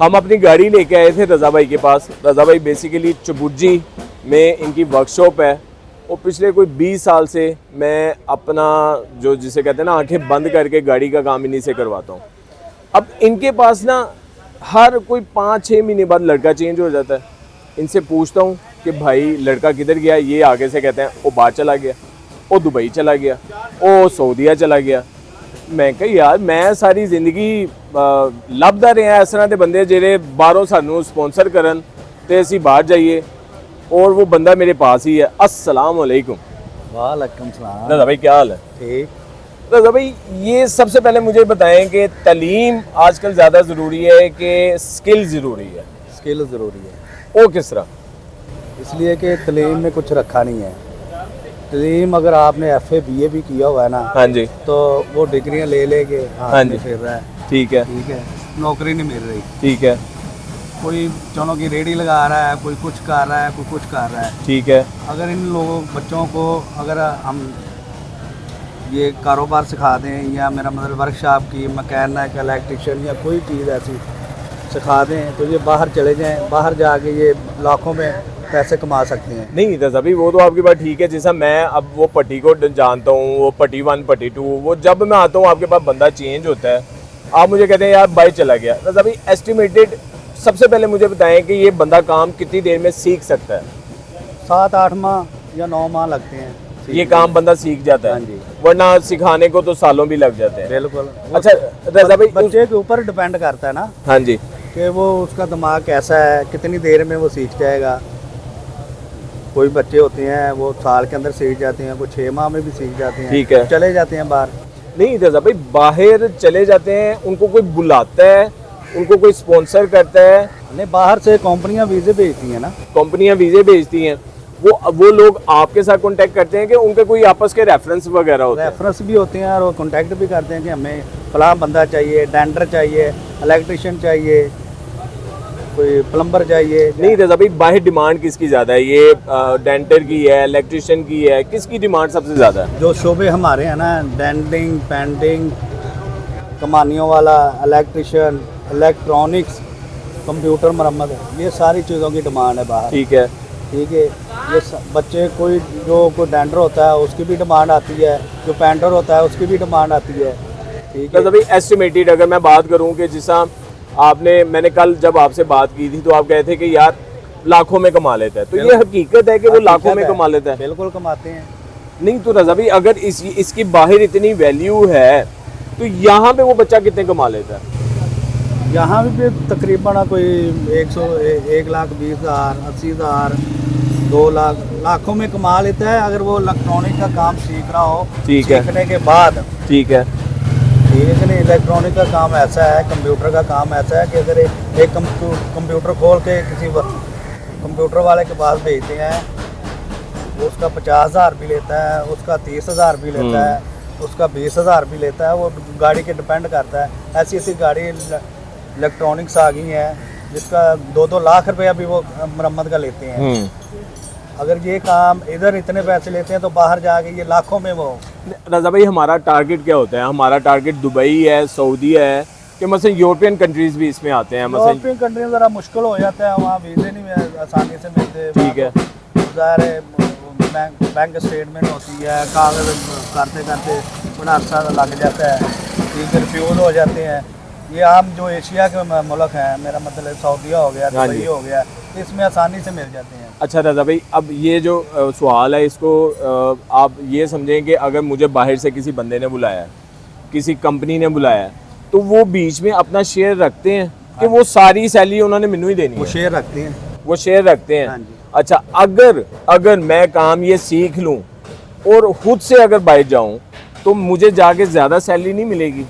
हम अपनी गाड़ी लेके आए थे रज़ा भाई के पास। रज़ा भाई बेसिकली चबुर्जी में इनकी वर्कशॉप है और पिछले कोई 20 साल से मैं अपना जो जिसे कहते हैं ना आंखें बंद करके गाड़ी का काम इन्हीं से करवाता हूँ। अब इनके पास ना हर कोई 5-6 महीने बाद लड़का चेंज हो जाता है। इनसे पूछता हूँ कि भाई लड़का किधर गया, ये आगे से कहते हैं वो बाहर चला गया, वो दुबई चला गया, वो सऊदीया चला गया। मैं कहा यार मैं सारी जिंदगी ਲੱਭਦਾ ਰਿਹਾ इस तरह के बंदे ਜਿਹੜੇ ਬਾਹਰੋਂ ਸਾਨੂੰ स्पॉन्सर करन ਤੇ ਅਸੀਂ बाहर जाइए और वो बंदा मेरे पास ही है। अस्सलाम वालेकुम। वालेकुम सलाम। रज़ा भाई क्या हाल है? ठीक। रज़ा भाई ये सबसे पहले मुझे बताएं कि तालीम आजकल ज़्यादा ज़रूरी है कि स्किल ज़रूरी है? स्किल ज़रूरी है। वो किस तरह? इसलिए कि तालीम में कुछ रखा नहीं है। तालीम अगर आपने FA BA भी किया हुआ है ना, हाँ जी, तो वो डिग्रियां ले लेके हाँ जी, फिर रहा है। ठीक है, ठीक है, नौकरी नहीं मिल रही। ठीक है, कोई चलो की रेडी लगा रहा है, कोई कुछ कर रहा है, कोई कुछ कर रहा है। ठीक है। अगर इन लोगों बच्चों को अगर हम ये कारोबार सिखा दें या मेरा मतलब वर्कशॉप की मैकेनिक इलेक्ट्रिशियन या कोई चीज़ ऐसी सिखा दें तो ये बाहर चले जाएं, बाहर जाके ये लाखों में पैसे कमा सकते हैं। नहीं रज़ा भाई वो तो आपकी बात ठीक है। जैसा मैं अब वो पट्टी को जानता हूँ, वो पट्टी 1 पट्टी 2, वो जब मैं आता हूँ आपके पास बंदा चेंज होता है, आप मुझे कहते हैं यार भाई चला गया। रज़ा भाई एस्टिमेटेड सबसे पहले मुझे बताएं कि ये बंदा काम कितनी देर में सीख सकता है? 7-8 माह या 9 माह लगते हैं ये काम बंदा सीख जाता है? हाँ जी। वरना सिखाने को तो सालों भी लग जाते हैं। बिल्कुल। अच्छा रज़ा भाई बच्चे के ऊपर डिपेंड करता है ना, हाँ जी, कि वो उसका दिमाग कैसा है, कितनी देर में वो सीख जाएगा। कोई बच्चे होते हैं वो साल के अंदर सीख जाते हैं, कोई 6 माह में भी सीख जाते हैं। ठीक है। चले जाते हैं बाहर। नहीं रज़ा भाई बाहर चले जाते हैं, उनको कोई बुलाता है, उनको कोई स्पॉन्सर करता है? नहीं, बाहर से कंपनियां वीज़े भेजती हैं ना। कंपनियां वीज़े भेजती हैं, वो लोग आपके साथ कांटेक्ट करते हैं कि उनके कोई आपस के रेफरेंस वगैरह होते हैं? रेफरेंस भी होते हैं और वो कांटेक्ट भी करते हैं कि हमें फलां बंदा चाहिए, टेंडर चाहिए, इलेक्ट्रिशियन चाहिए, कोई प्लम्बर चाहिए। नहीं रज़ा भाई बाहर डिमांड किसकी ज़्यादा है? ये डेंटर की है, इलेक्ट्रिशियन की है, किसकी डिमांड सबसे ज़्यादा है? जो शोबे हमारे हैं ना, डेंटिंग, पेंटिंग, कमानियों वाला, इलेक्ट्रिशियन, इलेक्ट्रॉनिक्स, कंप्यूटर मरम्मत, ये सारी चीज़ों की डिमांड है बाहर। ठीक है, ठीक है। ये बच्चे कोई डेंटर होता है उसकी भी डिमांड आती है, जो पेंटर होता है उसकी भी डिमांड आती है। ठीक है। रज़ा भाई एस्टिमेटेड अगर मैं बात करूं कि जिसा मैंने कल जब आपसे बात की थी तो आप कहे थे कि यार लाखों में कमा लेता है, तो ये हकीकत है कि वो लाखों में कमा लेता है? बिल्कुल कमाते हैं। नहीं तो रज़ा भाई अगर इसकी बाहर इतनी वैल्यू है तो यहाँ पे वो बच्चा कितने कमा लेता है? यहाँ भी तकरीबन कोई 1,20,000, 80,000, 2 लाख, लाखों में कमा लेता है अगर वो इलेक्ट्रॉनिक का काम सीख रहा हो। ठीक है। सीखने के बाद ठीक है, ठीक है कि नहीं। इलेक्ट्रॉनिक का काम ऐसा है, कंप्यूटर का काम ऐसा है कि अगर एक कंप्यूटर खोल के किसी कंप्यूटर वाले के पास भेजते हैं, वो उसका 50,000 भी लेता है, उसका 30,000 भी लेता है, उसका 20,000 भी लेता है। वो गाड़ी के डिपेंड करता है। ऐसी ऐसी गाड़ी इलेक्ट्रॉनिक्स आ गई हैं जिसका 2-2 लाख रुपया भी वो मरम्मत का लेते हैं। अगर ये काम इधर इतने पैसे लेते हैं तो बाहर जाके ये लाखों में वो। रज़ा भाई हमारा टारगेट क्या होता है? हमारा टारगेट दुबई है, सऊदी है, कि मतलब यूरोपियन कंट्रीज भी इसमें आते हैं? मतलब यूरोपियन कंट्री में ज़रा मुश्किल हो जाता है, वहाँ वीज़े नहीं आसानी से मिलते। ठीक है। ज़ाहिर है बैंक स्टेटमेंट होती है, कागज करते करते बड़ा अर्सा लग जाता है, ठीक है, रिफ्यूज़ हो जाते हैं। ये आम जो एशिया के मुल्क हैं, मेरा मतलब सऊदीया हो गया, दुबई हो गया, इसमें आसानी से मिल जाते हैं। अच्छा रज़ा भाई अब ये जो सवाल है इसको आप ये समझें कि अगर मुझे बाहर से किसी बंदे ने बुलाया, किसी कंपनी ने बुलाया, तो वो बीच में अपना शेयर रखते हैं कि वो सारी सैलरी उन्होंने मैनू ही देनी है? वो शेयर रखते हैं। वो शेयर रखते हैं। हाँ जी। अच्छा अगर मैं काम ये सीख लूँ और खुद से अगर बाहर जाऊँ तो मुझे जाके ज़्यादा सैलरी नहीं मिलेगी?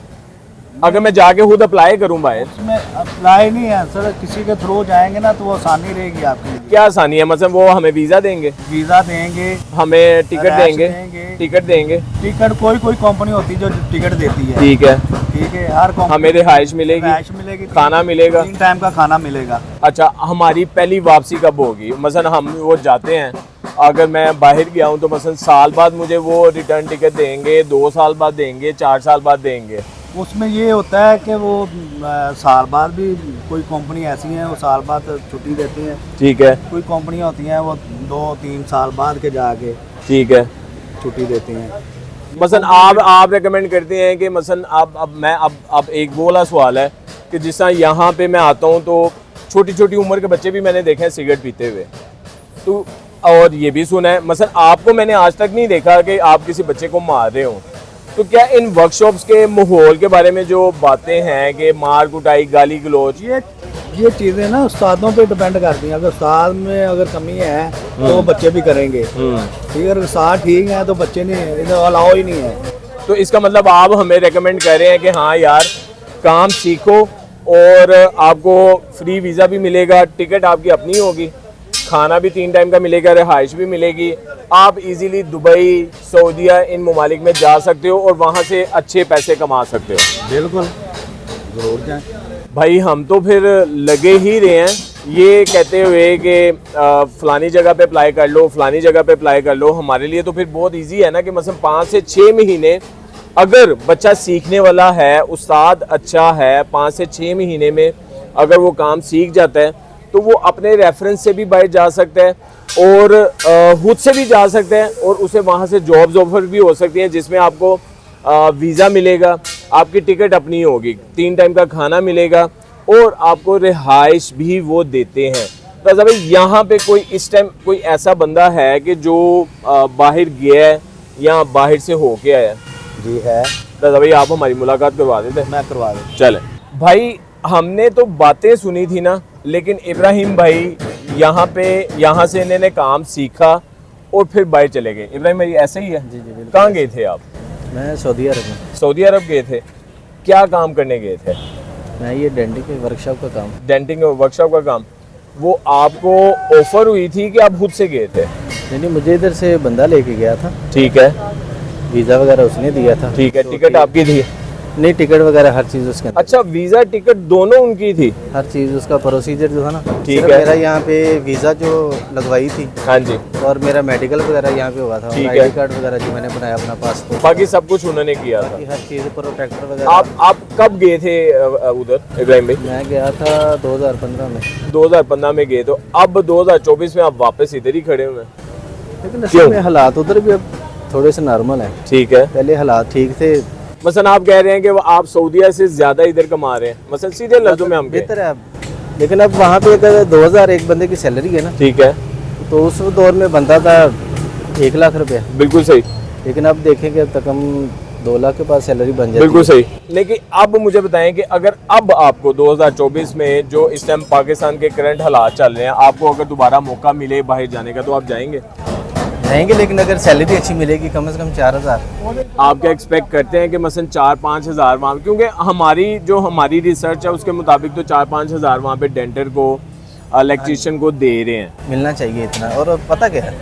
अगर मैं जाके खुद अप्लाई करूँ बाहर? उसमें अप्लाई नहीं है सर, किसी के थ्रू जाएंगे ना तो वो आसानी रहेगी आपके लिए। क्या आसानी है? मतलब वो हमें वीज़ा देंगे, वीज़ा देंगे, हमें टिकट रैश देंगे, टिकट देंगे, टिकट कोई कंपनी होती है जो टिकट देती है। ठीक है, ठीक है। हर कंपनी हमें रिहाइश मिलेगी, खाना मिलेगा, 3 टाइम का खाना मिलेगा। अच्छा हमारी पहली वापसी कब होगी? मसलन हम वो जाते हैं, अगर मैं बाहर गया हूँ तो मसलन साल बाद मुझे वो रिटर्न टिकट देंगे, 2 साल बाद देंगे, 4 साल बाद देंगे? उसमें ये होता है कि वो साल बाद भी कोई कंपनी ऐसी हैं वो साल बाद छुट्टी देती हैं। ठीक है। कोई कंपनियां होती हैं वो 2-3 साल बाद के जाके ठीक है। छुट्टी देती हैं। मसलन आप रेकमेंड करते हैं कि मसलन अब एक वो वाला सवाल है कि जिस तरह यहाँ पे मैं आता हूँ तो छोटी छोटी उम्र के बच्चे भी मैंने देखे हैं सिगरेट पीते हुए, तो और ये भी सुना है, मसलन आपको मैंने आज तक नहीं देखा कि आप किसी बच्चे को मार रहे हो, तो क्या इन वर्कशॉप्स के माहौल के बारे में जो बातें हैं कि मार कुटाई गाली गलोच, ये चीज़ें ना उस्तादों पे डिपेंड करती हैं। अगर उस्ताद में अगर कमी है तो वो बच्चे भी करेंगे। ठीक है, अगर उस्ताद ठीक है तो बच्चे नहीं, इधर अलाउ ही नहीं है। तो इसका मतलब आप हमें रेकमेंड कर रहे हैं कि हाँ यार काम सीखो और आपको फ्री वीज़ा भी मिलेगा, टिकट आपकी अपनी होगी, खाना भी 3 टाइम का मिलेगा, रिहाइश भी मिलेगी, आप इजीली दुबई सऊदीया इन ममालिक में जा सकते हो और वहाँ से अच्छे पैसे कमा सकते हो। बिल्कुल, ज़रूर जाएँ भाई। हम तो फिर लगे ही रहे हैं ये कहते हुए कि फ़लानी जगह पे अप्लाई कर लो, फ़लानी जगह पे अप्लाई कर लो। हमारे लिए तो फिर बहुत इजी है ना कि मतलब 5 से 6 महीने अगर बच्चा सीखने वाला है, उस्ताद अच्छा है, 5 से 6 महीने में अगर वो काम सीख जाता है तो वो अपने रेफरेंस से भी बाहर जा सकता है और खुद से भी जा सकता है और उसे वहाँ से जॉब्स ऑफर भी हो सकती हैं जिसमें आपको वीज़ा मिलेगा, आपकी टिकट अपनी होगी, 3 टाइम का खाना मिलेगा और आपको रिहाइश भी वो देते हैं। रज़ा भाई यहाँ पे कोई इस टाइम कोई ऐसा बंदा है कि जो बाहर गया है या बाहर से होके आया? जी है। रज़ा भाई आप हमारी मुलाकात करवा देते? मैं करवा दूँ। चले भाई, हमने तो बातें सुनी थी ना, लेकिन इब्राहिम भाई यहाँ से इन्होंने काम सीखा और फिर बाहर चले गए। इब्राहिम भाई ऐसे ही है? जी जी बिल्कुल। कहाँ गए थे आप? मैं सऊदी अरब में। सऊदी अरब गए थे, क्या काम करने गए थे? मैं ये डेंटिंग के वर्कशॉप का काम। डेंटिंग वर्कशॉप का काम, वो आपको ऑफर हुई थी कि आप खुद से गए थे? नहीं, मुझे इधर से बंदा लेके गया था। ठीक है। वीज़ा वगैरह उसने दिया था। ठीक है, टिकट आपकी थी? नहीं, टिकट वगैरह हर चीज़ उसके अंदर। अच्छा, वीज़ा टिकट दोनों उनकी थी? हर चीज़ उसका प्रोसीजर जो था ना। ठीक सिर्फ है। मेरा यहाँ पे वीज़ा जो लगवाई थी। हाँ जी। और मेरा मेडिकल वगैरह यहाँ पे हुआ था। ठीक है। आईडी कार्ड वगैरह जो मैंने बनाया अपना पासपोर्ट, बाकी सब कुछ उन्होंने किया था? बाकी हर चीज़, प्रोटेक्टर वगैरह। आप कब गए थे उधर इब्राहिम भाई? मैं गया था 2015 में। 2015 में गए, तो अब 2024 में आप वापस इधर ही खड़े हुए हैं? लेकिन असल में हालात उधर भी अब थोड़े से नॉर्मल हैं। ठीक है। पहले हालात ठीक थे। मसलन आप कह रहे हैं कि वो आप सऊदीया से ज़्यादा इधर कमा रहे हैं, मसलन सीधे लफ्ज़ों में हम कहें। बेहतर है अब, लेकिन अब वहाँ पे अगर 2000 एक बंदे की सैलरी है ना, ठीक है, तो उस दौर में बनता था 1 लाख रुपया। बिल्कुल सही। लेकिन अब देखेंगे अब तक हम 2 लाख के पास सैलरी बन जाती है। बिल्कुल सही। लेकिन अब मुझे बताएं कि अगर अब आपको 2024 में जो इस टाइम पाकिस्तान के करंट हालात चल रहे हैं, आपको अगर दोबारा मौका मिले बाहर जाने का तो आप जाएंगे? जाएंगे, लेकिन अगर सैलरी अच्छी मिलेगी, कम से कम 4000। आप क्या एक्सपेक्ट करते हैं कि मसलन 4-5 हज़ार वहाँ, क्योंकि हमारी रिसर्च है उसके मुताबिक तो 4-5 हज़ार वहाँ पे डेंटर को, इलेक्ट्रीशियन को दे रहे हैं? मिलना चाहिए इतना। और पता क्या है,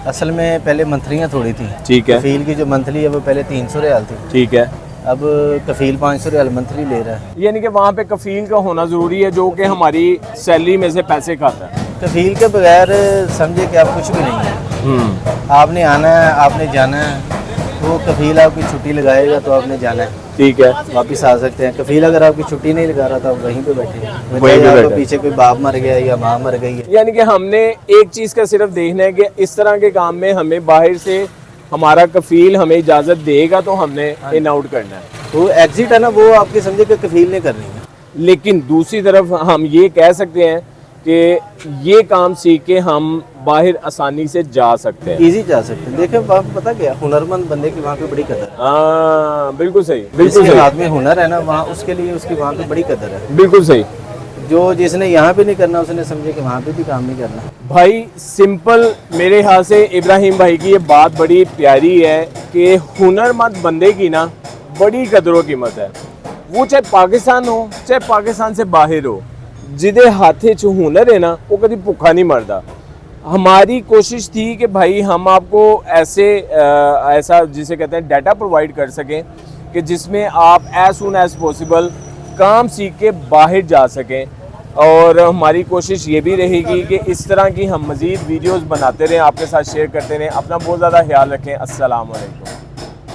असल में पहले मंथलियाँ थोड़ी थी। ठीक है। कफील की जो मंथली है वो पहले 300 रियाल थी। ठीक है। अब कफील 500 रियाल मंथली ले रहा है। यानी कि वहाँ पे कफील का होना ज़रूरी है जो कि हमारी सैलरी में से पैसे खाता है। कफील के बगैर समझे कि आप कुछ भी नहीं है। आपने आना है, आपने जाना है, वो कफील आपकी छुट्टी लगाएगा तो आपने जाना है, ठीक है, वापस आ सकते हैं। कफील अगर आपकी छुट्टी नहीं लगा रहा तो आप वहीं पे बैठे हैं। वहीं पे आपके बैठे। पीछे कोई बाप मर गया या माँ मर गई है। यानी कि हमने एक चीज़ का सिर्फ देखना है कि इस तरह के काम में हमें बाहर से हमारा कफील हमें इजाज़त देगा तो हमने इन आउट करना है। तो एग्जिट है ना, वो आपके समझे कि कफील ने करनी है। लेकिन दूसरी तरफ हम ये कह सकते हैं कि ये काम सीख के हम बाहर आसानी से जा सकते हैं, इजी जा सकते हैं। देखें वहाँ पे पता क्या, हुनरमंद बंदे की वहाँ पे बड़ी कदर है। हाँ बिल्कुल सही, बिल्कुल जिसके सही, हाथ में हुनर है ना, वहाँ उसके लिए उसकी वहाँ पे बड़ी कदर है। बिल्कुल सही। जो जिसने यहाँ पे नहीं करना उसने समझे कि वहाँ पे भी काम नहीं करना। भाई सिंपल मेरे ख्याल से इब्राहिम भाई की ये बात बड़ी प्यारी है कि हुनरमंद बंदे की ना बड़ी कदरों कीमत है। वो चाहे पाकिस्तान हो चाहे पाकिस्तान से बाहर हो, जिदे हाथे च हुनर है ना वो कभी भूखा नहीं मरदा। हमारी कोशिश थी कि भाई हम आपको ऐसा जिसे कहते हैं डाटा प्रोवाइड कर सकें कि जिसमें आप एज सून एज पॉसिबल काम सीख के बाहर जा सकें। और हमारी कोशिश ये भी रहेगी कि इस तरह की हम मज़ीद वीडियोस बनाते रहें, आपके साथ शेयर करते रहें। अपना बहुत ज़्यादा ख्याल रखें। अस्सलाम वालेकुम।